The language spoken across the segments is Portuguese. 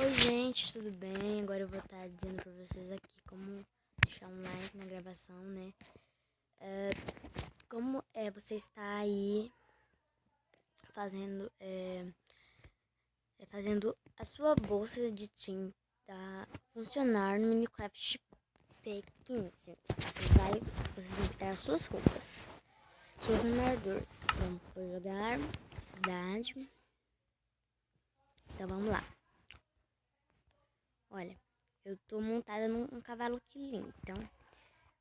Oi gente, tudo bem? Agora eu vou estar dizendo pra vocês aqui como deixar um like na gravação, né? Como você está aí fazendo, fazendo a sua bolsa de tinta funcionar no Minecraft P15. Vocês vão pegar as suas roupas, suas armaduras. Vamos jogar cidade. Então vamos lá. Olha, eu tô montada num cavalo que lindo, então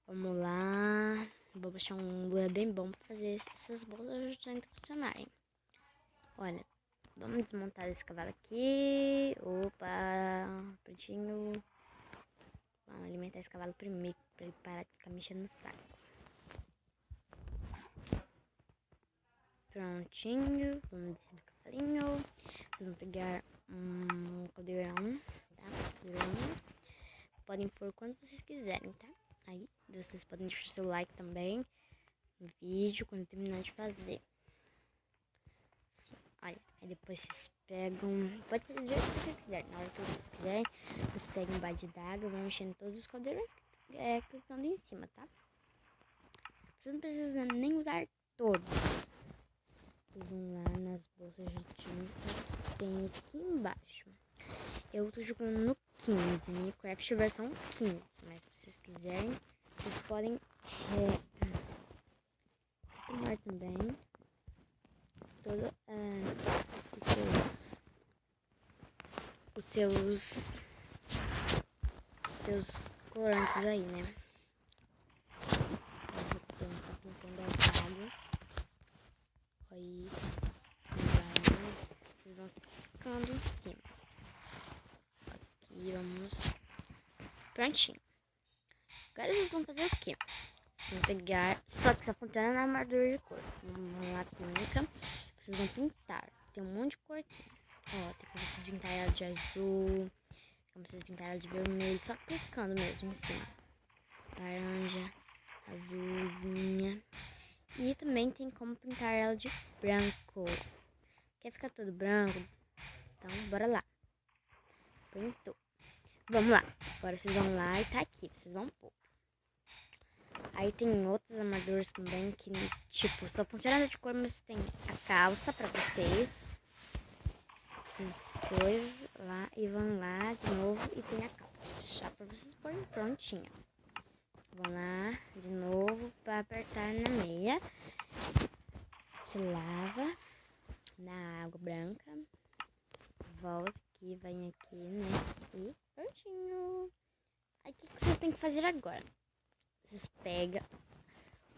vamos lá. Vou baixar um lugar bem bom pra fazer essas bolsas funcionarem. Olha, vamos desmontar esse cavalo aqui. Opa, prontinho. Vamos alimentar esse cavalo primeiro pra ele parar de ficar mexendo no saco. Prontinho, vamos descer do cavalinho. Vocês vão pegar um caldeirão, tá? Caldeirão. Podem pôr quando vocês quiserem, tá? Aí vocês podem deixar seu like também no vídeo quando terminar de fazer. Assim, olha, aí depois vocês pegam, pode fazer do jeito que vocês quiserem. Na hora que vocês quiserem, vocês pegam um balde d'água, vão enchendo todos os caldeirões clicando em cima, tá? Vocês não precisam nem usar todos. Vocês vão lá nas bolsas de tinta que tem aqui embaixo. Eu tô jogando no 15, Minecraft versão 15, mas se vocês quiserem, vocês podem tomar também todos os seus corantes aí, né? Eu vou tá pintando as águas. Aí, vocês vão ficando em cima. Aqui, vamos. Prontinho. Agora vocês vão fazer o quê? Vão pegar, só que só funciona na armadura de cor. Vamos lá, túnica. Vocês vão pintar. Tem um monte de cor aqui. Ó, tem como vocês pintarem ela de azul. Tem como vocês pintarem ela de vermelho. Só clicando mesmo em cima. Laranja, azulzinha. E também tem como pintar ela de branco. Quer ficar todo branco? Então, bora lá. Pintou. Vamos lá. Agora vocês vão lá e tá aqui. Vocês vão pôr. Aí tem outras armaduras também que, tipo, só funciona de cor, mas tem a calça pra vocês. Essas coisas lá e vão lá de novo e tem a calça. Já pra vocês porem prontinha. Vão lá de novo pra apertar na meia. Se lava na água branca. Volta aqui, vem aqui, né? E prontinho. Aí o que vocês têm que fazer agora? Vocês pegam.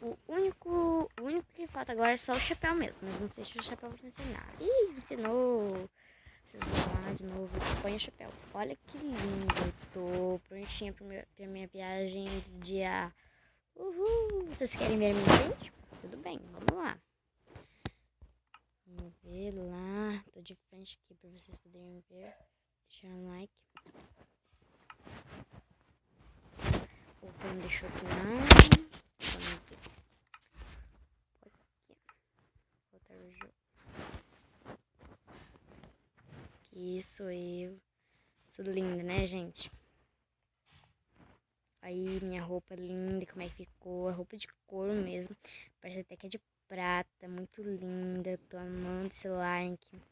O único que falta agora é só o chapéu mesmo. Mas não sei se o chapéu vai funcionar. Ih, ensinou. Vocês vão lá de novo e põem o chapéu. Olha que lindo. Eu tô prontinha pra minha viagem do dia. Uhul. Vocês querem ver a minha frente? Tudo bem, vamos lá. Vamos ver lá. Tô de frente aqui pra vocês poderem ver. Deixar um like. O não deixou aqui não. Vamos ver. Aqui. Voltar o jogo. Aqui sou eu. Sou linda, né, gente? Aí, minha roupa linda, como é que ficou? A roupa de couro mesmo. Parece até que é de prata. Muito linda. Tô amando esse like.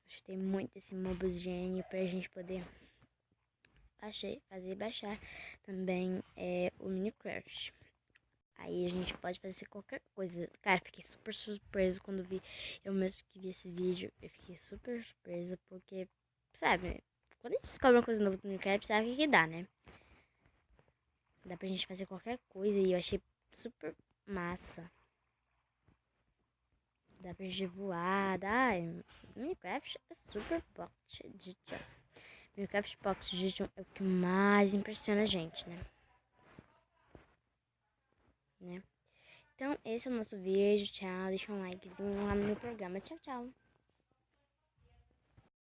Gostei muito desse Mobile Genie pra gente poder baixar também o Minecraft. Aí a gente pode fazer qualquer coisa. Cara, fiquei super surpresa quando vi. Eu mesmo que vi esse vídeo, eu fiquei super surpresa porque, sabe, quando a gente descobre uma coisa nova no Minecraft, sabe o que dá, né? Dá pra gente fazer qualquer coisa e eu achei super massa. Dá pra gente voar, Minecraft é super Pocket Edition. Minecraft Pocket Edition é o que mais impressiona a gente, né? Então, esse é o nosso vídeo. Tchau. Deixa um likezinho lá no meu programa. Tchau, tchau.